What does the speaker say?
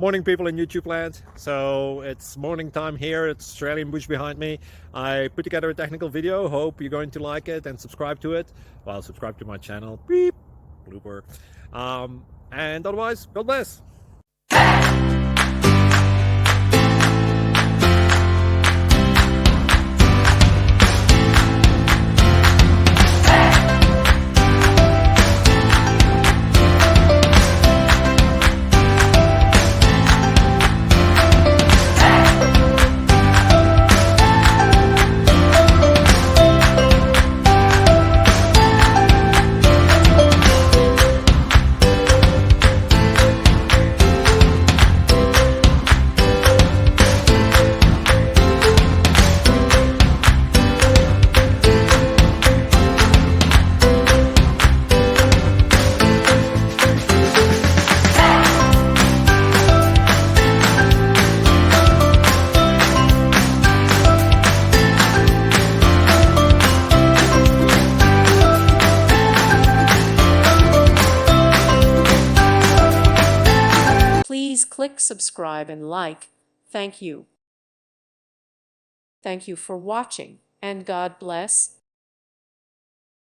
Morning, people in YouTube land. So it's morning time here. It's Australian bush behind me. I put together a technical video. Hope you're going to like it and subscribe to it. Well, subscribe to my channel. Beep, blooper. And otherwise, God bless. Please click subscribe and like. Thank you. Thank you for watching, and God bless.